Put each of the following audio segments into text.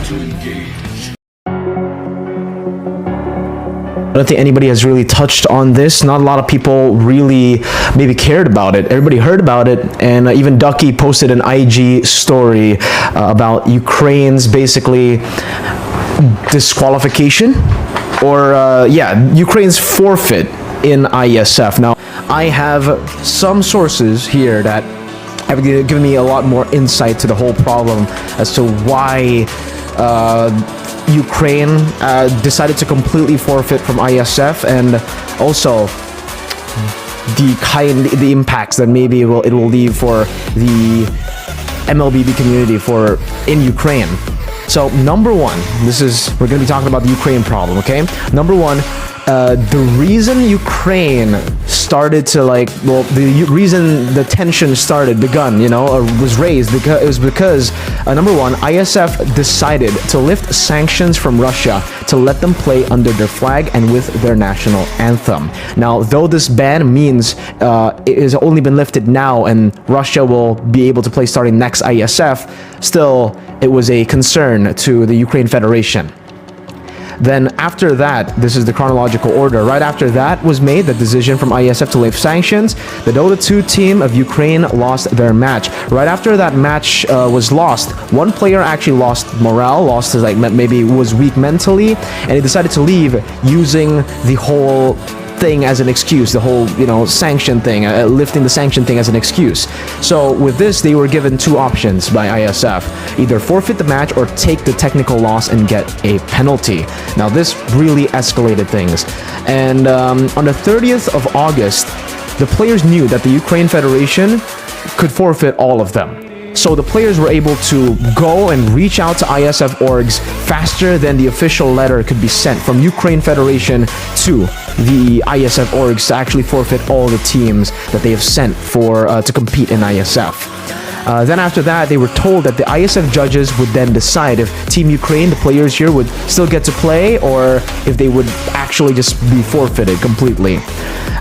I don't think anybody has really touched on this. Not a lot of people really maybe cared about it. Everybody heard about it, and even Ducky posted an IG story about Ukraine's basically disqualification, or Ukraine's forfeit in Iesf. Now, I have some sources here that have given me a lot more insight to the whole problem as to why Ukraine decided to completely forfeit from Iesf, and also the impacts that maybe it will leave for the MLBB community in Ukraine. So number one, we're going to be talking about the Ukraine problem, okay? Number one, the reason Ukraine started to the reason the tension begun, was raised because number one, Iesf decided to lift sanctions from Russia to let them play under their flag and with their national anthem. Now, though this ban means it has only been lifted now and Russia will be able to play starting next Iesf, still, it was a concern to the Ukraine Federation. Then after that, this is the chronological order. Right after that was made the decision from Iesf to lift sanctions. The Dota 2 team of Ukraine lost their match. Right after that match was lost, one player actually lost morale, lost his maybe was weak mentally, and he decided to leave using the whole thing as an excuse, the whole sanction thing, lifting the sanction thing as an excuse. So with this, they were given two options by Iesf: either forfeit the match or take the technical loss and get a penalty. Now this really escalated things, and on the 30th of August, the players knew that the Ukraine Federation could forfeit all of them. So the players were able to go and reach out to Iesf orgs faster than the official letter could be sent from Ukraine Federation to the Iesf orgs to actually forfeit all the teams that they have sent to compete in Iesf. Then after that, they were told that the Iesf judges would then decide if Team Ukraine, the players here, would still get to play or if they would actually just be forfeited completely.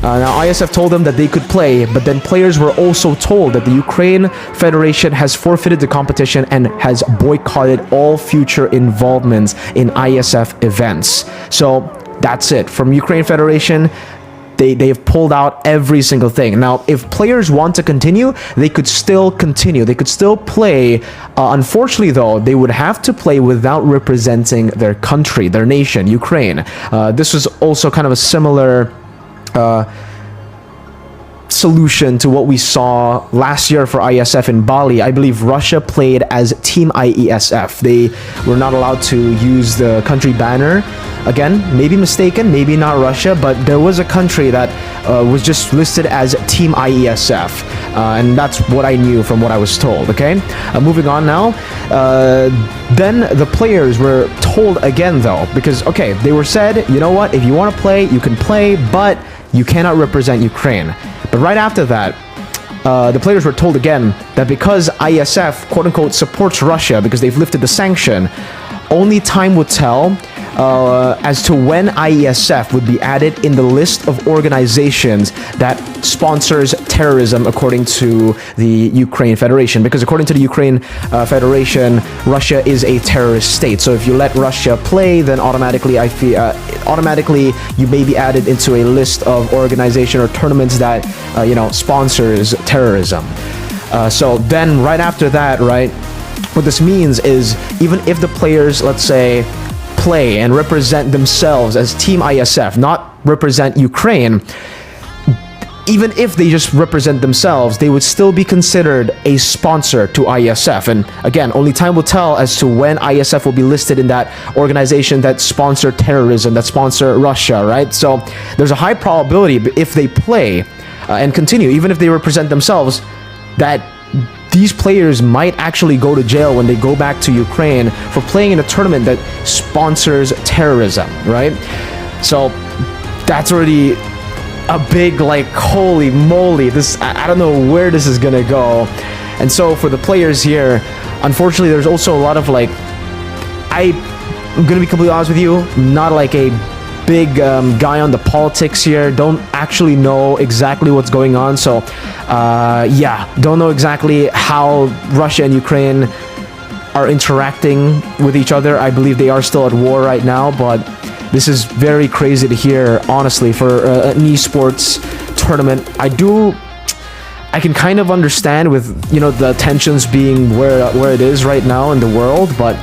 Now, Iesf told them that they could play, but then players were also told that the Ukraine Federation has forfeited the competition and has boycotted all future involvements in Iesf events. So that's it. From Ukraine Federation, they've pulled out every single thing. Now, if players want to continue, they could still continue. They could still play. Unfortunately, though, they would have to play without representing their country, their nation, Ukraine. This was also kind of a similar solution to what we saw last year for Iesf in Bali. I believe Russia played as Team Iesf. They were not allowed to use the country banner. Again, maybe mistaken, maybe not Russia, but there was a country that was just listed as Team Iesf. And that's what I knew from what I was told, okay? Moving on now. Then the players were told again, though, because, okay, they were said, you know what, if you want to play, you can play, but you cannot represent Ukraine. But right after that, the players were told again that because Iesf, quote-unquote, supports Russia because they've lifted the sanction, only time would tell as to when Iesf would be added in the list of organizations that sponsors terrorism according to the Ukraine Federation. Because according to the Ukraine Federation, Russia is a terrorist state. So if you let Russia play, then automatically you may be added into a list of organization or tournaments that sponsors terrorism. So then right after that, right, what this means is even if the players, let's say, play and represent themselves as Team Iesf, not represent Ukraine, even if they just represent themselves, they would still be considered a sponsor to Iesf. And again, only time will tell as to when Iesf will be listed in that organization that sponsor terrorism, that sponsor Russia, right? So there's a high probability if they play and continue, even if they represent themselves, that these players might actually go to jail when they go back to Ukraine for playing in a tournament that sponsors terrorism, right? So that's already a big, holy moly, I don't know where this is gonna go. And so for the players here, unfortunately, there's also a lot of I'm gonna be completely honest with you, not a big guy on the politics here, don't actually know exactly what's going on. So don't know exactly how Russia and Ukraine are interacting with each other. I believe they are still at war right now, but this is very crazy to hear, honestly, for an esports tournament. I can kind of understand with, you know, the tensions being where it is right now in the world, but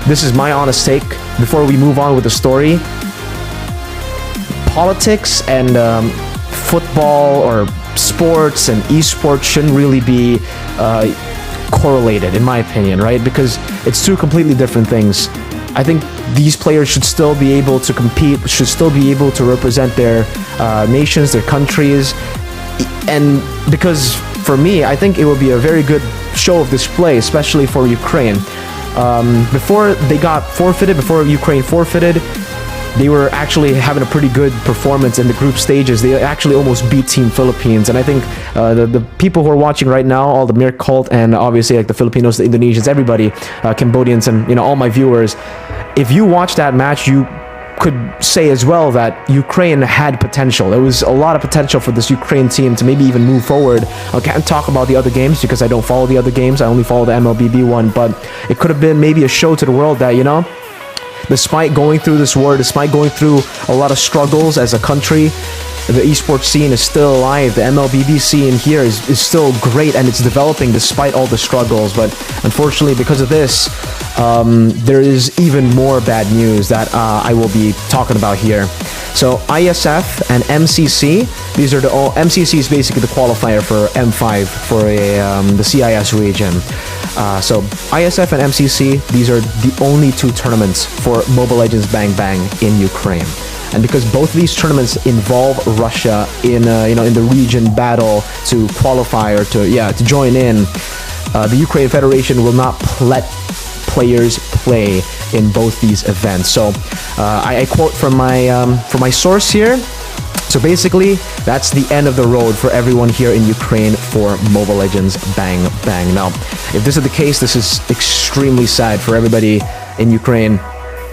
this is my honest take before we move on with the story. Politics and football or sports and esports shouldn't really be correlated, in my opinion, right? Because it's two completely different things. I think these players should still be able to compete, should still be able to represent their nations, their countries, and because for me, I think it would be a very good show of display, especially for Ukraine. Before they got forfeited, before Ukraine forfeited, they were actually having a pretty good performance in the group stages. They actually almost beat Team Philippines, and I think the people who are watching right now, all the Mirko and obviously like the Filipinos, the Indonesians, everybody, Cambodians, and you know, all my viewers, if you watch that match, you could say as well that Ukraine had potential. There was a lot of potential for this Ukraine team to maybe even move forward. I can't talk about the other games because I don't follow the other games. I only follow the MLBB one, but it could have been maybe a show to the world that, you know, despite going through this war, despite going through a lot of struggles as a country, the esports scene is still alive. The MLBB scene here is still great, and it's developing despite all the struggles. But unfortunately, because of this, there is even more bad news that I will be talking about here. So Iesf and MCC, these are MCC is basically the qualifier for M5 for the CIS region. So Iesf and MCC, these are the only two tournaments for Mobile Legends Bang Bang in Ukraine. And because both of these tournaments involve Russia in in the region battle to qualify or to join in, the Ukraine Federation will not let players play in both these events. So I quote from my source here. So basically, that's the end of the road for everyone here in Ukraine for Mobile Legends Bang Bang. Now, if this is the case, this is extremely sad for everybody in Ukraine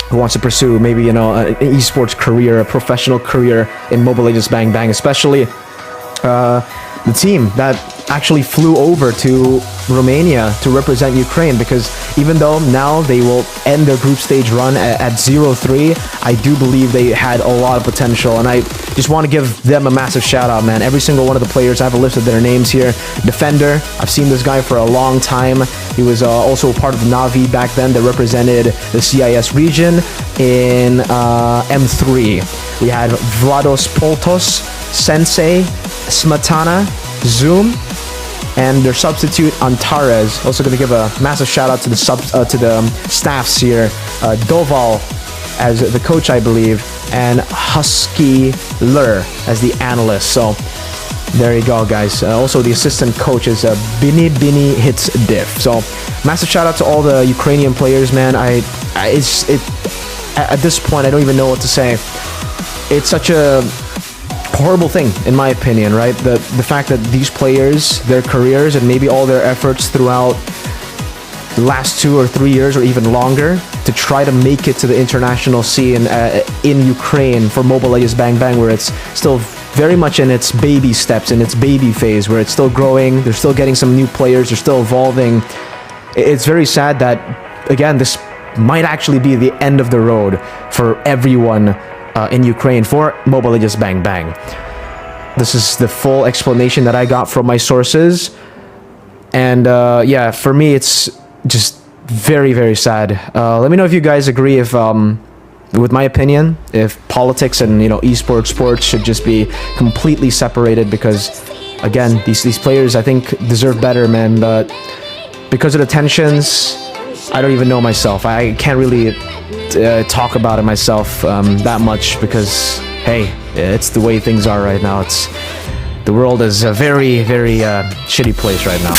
who wants to pursue maybe, an esports career, a professional career in Mobile Legends Bang Bang, especially the team that actually flew over to Romania to represent Ukraine, because even though now they will end their group stage run at 0-3, I do believe they had a lot of potential, and I just want to give them a massive shout out, man. Every single one of the players, I have a list of their names here. Defender, I've seen this guy for a long time. He was also part of the Navi back then that represented the CIS region in M3. We had Vlados Poltos, Sensei, Smetana, Zoom, and their substitute Antares. Also going to give a massive shout out to the staffs here. Doval as the coach, I believe, and Husky Lur as the analyst. So there you go, guys. Also the assistant coach is Bini Hits Diff. So massive shout out to all the Ukrainian players, man. At this point, I don't even know what to say. It's such a horrible thing, in my opinion, right? The fact that these players, their careers, and maybe all their efforts throughout the last 2 or 3 years or even longer to try to make it to the international scene in Ukraine for Mobile Legends Bang Bang, where it's still very much in its baby steps, in its baby phase, where it's still growing, they're still getting some new players, they're still evolving. It's very sad that, again, this might actually be the end of the road for everyone in Ukraine for Mobile Legends Bang Bang. This is the full explanation that I got from my sources, and yeah, for me it's just very, very sad. Let me know if you guys agree with my opinion, if politics and esports sports should just be completely separated, because again, these players, I think, deserve better, man. But because of the tensions, I don't even know myself. I can't really talk about it myself that much, because hey, it's the way things are right now. The world is a very, very shitty place right now.